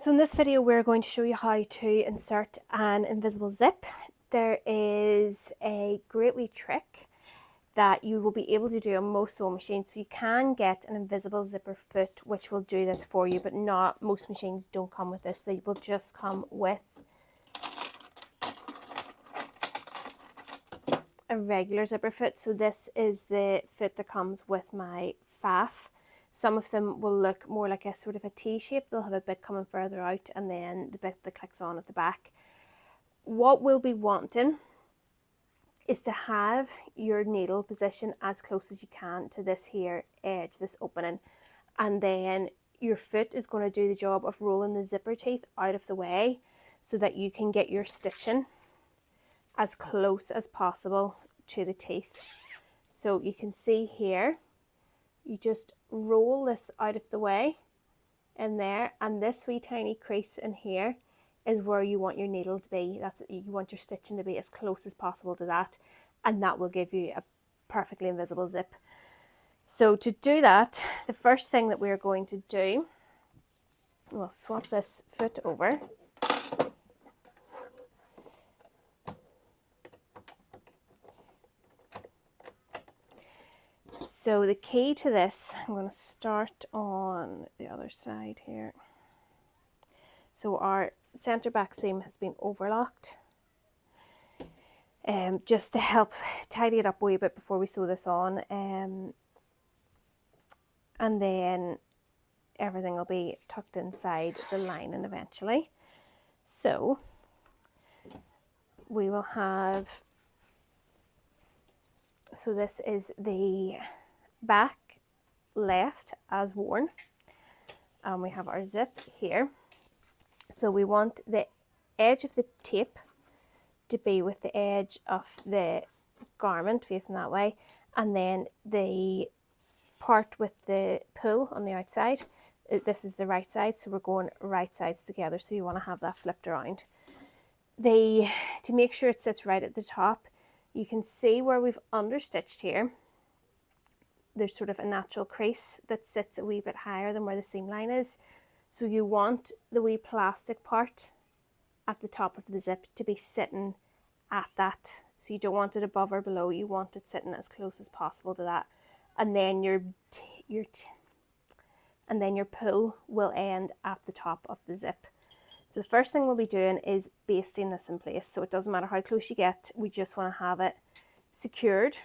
So in this video we're going to show you how to insert an invisible zip. There is a great wee trick that you will be able to do on most sewing machines. So you can get an invisible zipper foot which will do this for you, but not most machines don't come with this. They will just come with a regular zipper foot. So this is the foot that comes with my faff. Some of them will look more like a sort of a T shape. They'll have a bit coming further out and then the bit that clicks on at the back. What we'll be wanting is to have your needle position as close as you can to this here edge, this opening, and then your foot is going to do the job of rolling the zipper teeth out of the way so that you can get your stitching as close as possible to the teeth. So you can see here, you just roll this out of the way in there, and this wee tiny crease in here is where you want your needle to be. That's you want your stitching to be as close as possible to that, and that will give you a perfectly invisible zip. So to do that, the first thing that we're going to do, we'll swap this foot over. So the key to this, I'm going to start on the other side here. So our centre back seam has been overlocked, just to help tidy it up a wee bit before we sew this on, and then everything will be tucked inside the lining eventually. So we will have, so this is the back left as worn, and we have our zip here. So we want the edge of the tape to be with the edge of the garment facing that way, and then the part with the pull on the outside, this is the right side, so we're going right sides together, so you want to have that flipped around. To make sure it sits right at the top, you can see where we've understitched here, there's sort of a natural crease that sits a wee bit higher than where the seam line is. So you want the wee plastic part at the top of the zip to be sitting at that. So you don't want it above or below, you want it sitting as close as possible to that. And then your pull will end at the top of the zip. So the first thing we'll be doing is basting this in place. So it doesn't matter how close you get, we just want to have it secured.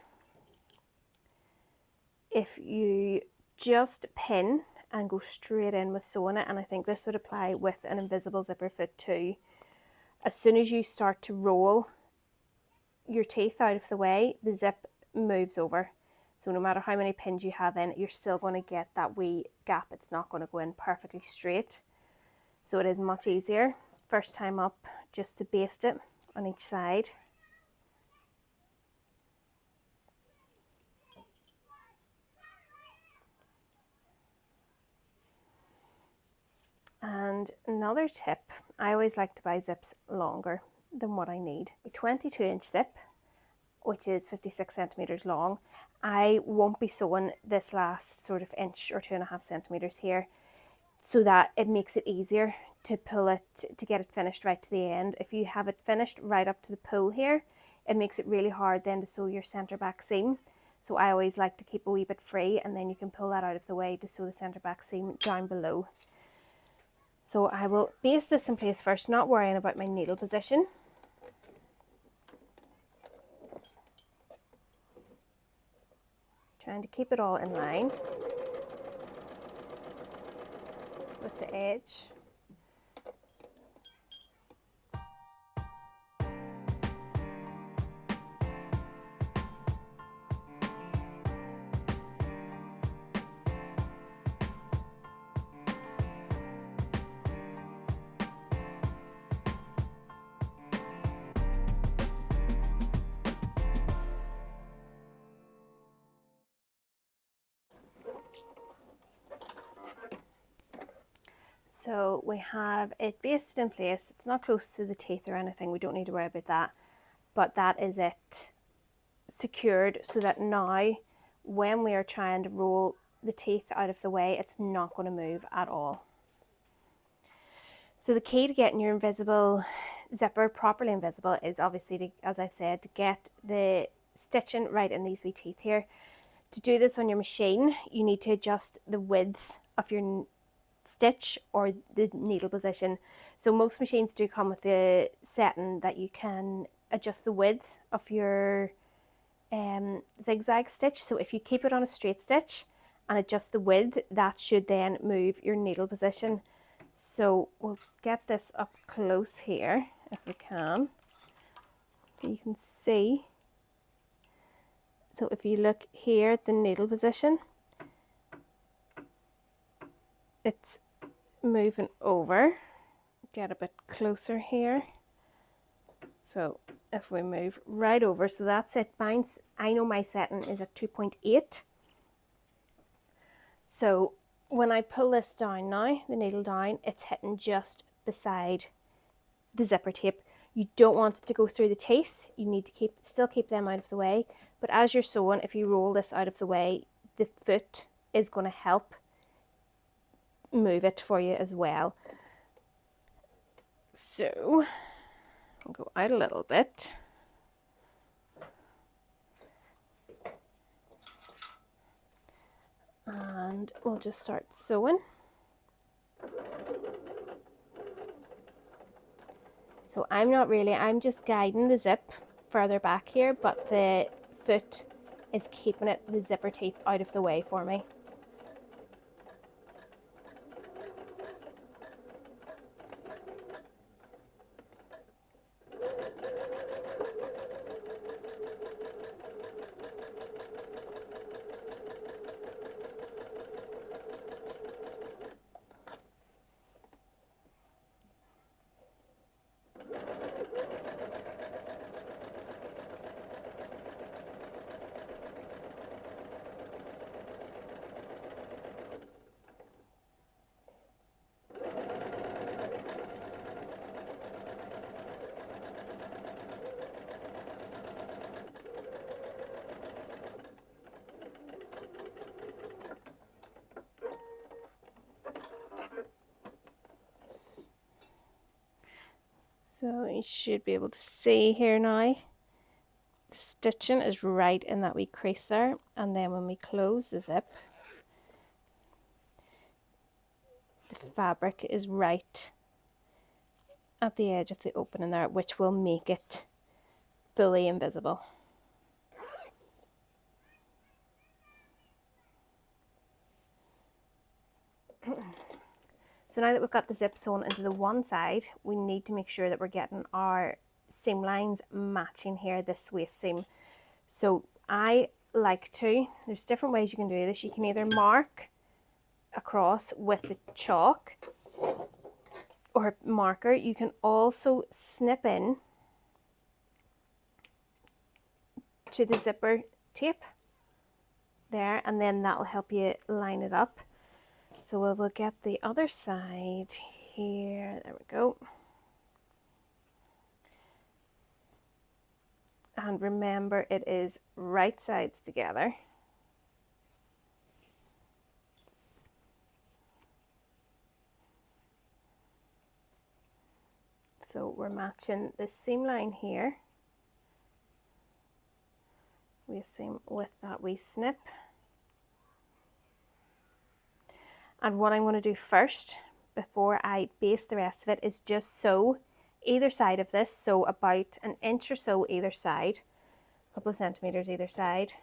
If you just pin and go straight in with sewing it, and I think this would apply with an invisible zipper foot too, as soon as you start to roll your teeth out of the way, the zip moves over. So no matter how many pins you have in, you're still going to get that wee gap. It's not going to go in perfectly straight. So it is much easier first time up just to baste it on each side. And another tip, I always like to buy zips longer than what I need. A 22-inch zip, which is 56 centimeters long. I won't be sewing this last sort of inch or 2.5 centimeters here, so that it makes it easier to pull it, to get it finished right to the end. If you have it finished right up to the pull here, it makes it really hard then to sew your centre back seam. So I always like to keep a wee bit free, and then you can pull that out of the way to sew the centre back seam down below. So I will baste this in place first, not worrying about my needle position. Trying to keep it all in line with the edge. So we have it basted in place. It's not close to the teeth or anything. We don't need to worry about that. But that is it secured, so that now when we are trying to roll the teeth out of the way, it's not going to move at all. So the key to getting your invisible zipper properly invisible is obviously, to, as I've said, to get the stitching right in these wee teeth here. To do this on your machine, you need to adjust the width of your stitch or the needle position. So most machines do come with a setting that you can adjust the width of your zigzag stitch. So if you keep it on a straight stitch and adjust the width, that should then move your needle position. So we'll get this up close here if we can. You can see. So if you look here at the needle position, it's moving over. Get a bit closer here. So if we move right over, so that's it. Mine's, I know my setting is at 2.8. So when I pull this down now, the needle down, it's hitting just beside the zipper tape. You don't want it to go through the teeth. You need to still keep them out of the way. But as you're sewing, if you roll this out of the way, the foot is going to help move it for you as well. So I'll go out a little bit. And we'll just start sewing. So I'm just guiding the zip further back here, but the foot is keeping the zipper teeth out of the way for me. So you should be able to see here now, the stitching is right in that wee crease there, and then when we close the zip, the fabric is right at the edge of the opening there, which will make it fully invisible. So now that we've got the zip sewn into the one side, we need to make sure that we're getting our seam lines matching here, this waist seam. So I like to, there's different ways you can do this. You can either mark across with the chalk or marker. You can also snip in to the zipper tape there, and then that will help you line it up. So we'll get the other side here. There we go. And remember, it is right sides together. So we're matching the seam line here. We seam with that wee snip. And what I'm going to do first, before I baste the rest of it, is just sew either side of this, so about an inch or so either side, a couple of centimeters either side.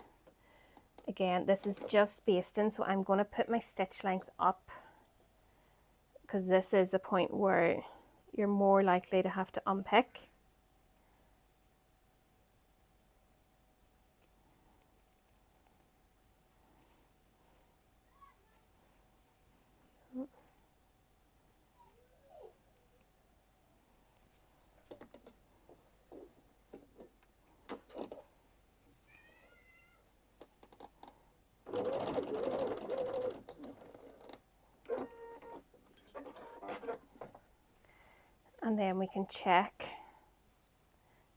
Again, this is just basting, so I'm going to put my stitch length up, because this is a point where you're more likely to have to unpick. And then we can check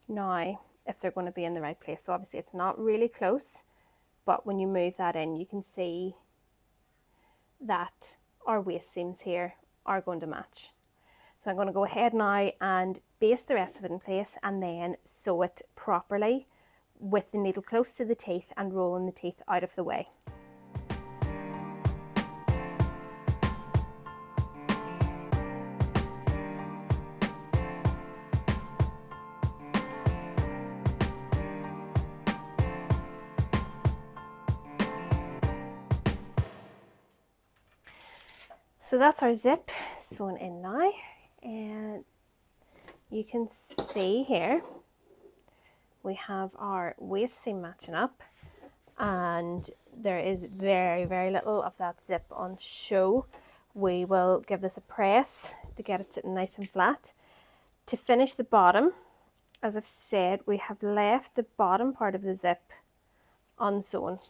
now if they're going to be in the right place. So obviously it's not really close, but when you move that in, you can see that our waist seams here are going to match. So I'm going to go ahead now and baste the rest of it in place and then sew it properly with the needle close to the teeth and rolling the teeth out of the way. So that's our zip sewn in now, and you can see here we have our waist seam matching up, and there is very, very little of that zip on show. We will give this a press to get it sitting nice and flat. To finish the bottom, as I've said, we have left the bottom part of the zip unsewn.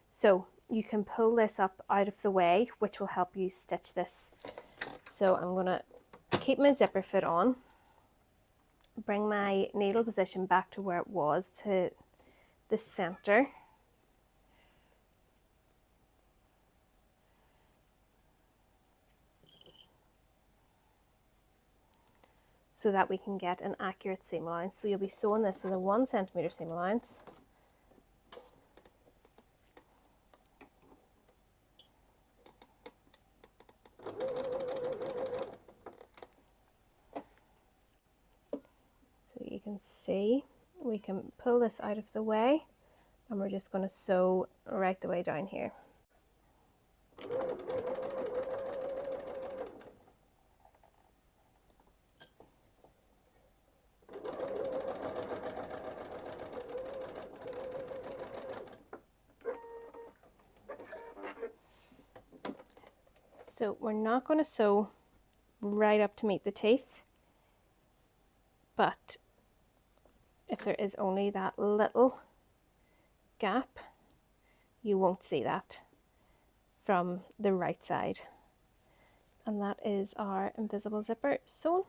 So you can pull this up out of the way, which will help you stitch this. So I'm going to keep my zipper foot on, bring my needle position back to where it was, to the center. So that we can get an accurate seam allowance. So you'll be sewing this with a 1 centimeter seam allowance. So you can see we can pull this out of the way, and we're just going to sew right the way down here. So we're not going to sew right up to meet the teeth, but if there is only that little gap, you won't see that from the right side. And that is our invisible zipper sewn.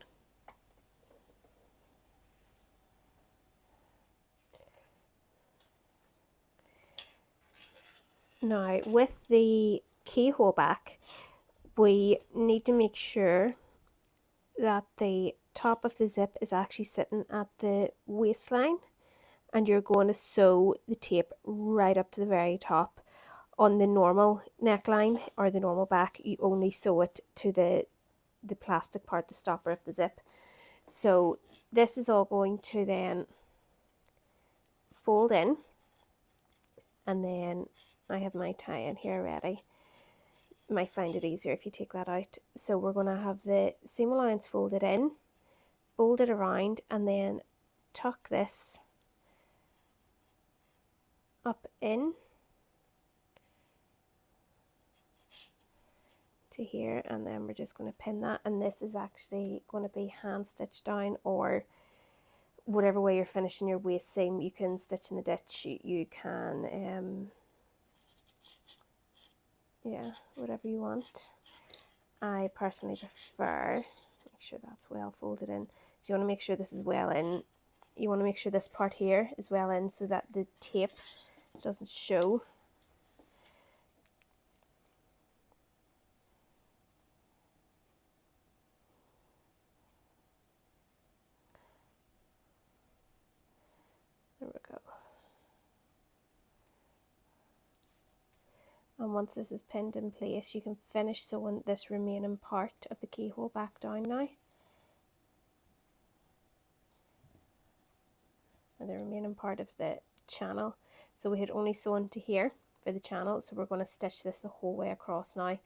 Now with the keyhole back, we need to make sure that the top of the zip is actually sitting at the waistline, and you're going to sew the tape right up to the very top. On the normal neckline or the normal back, you only sew it to the plastic part, the stopper of the zip. So this is all going to then fold in, and then I have my tie-in here ready. You might find it easier if you take that out. So we're going to have the seam allowance folded in, fold it around, and then tuck this up in to here, and then we're just going to pin that. And this is actually going to be hand stitched down, or whatever way you're finishing your waist seam. You can stitch in the ditch, you can yeah, whatever you want. I personally prefer, make sure that's well folded in. So you want to make sure this is well in. You want to make sure this part here is well in so that the tape doesn't show. There we go. And once this is pinned in place, you can finish sewing this remaining part of the keyhole back down now. Or the remaining part of the channel. So we had only sewn to here for the channel, so we're going to stitch this the whole way across now.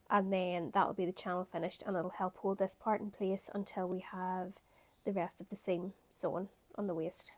And then that'll be the channel finished, and it'll help hold this part in place until we have the rest of the seam sewn on the waist.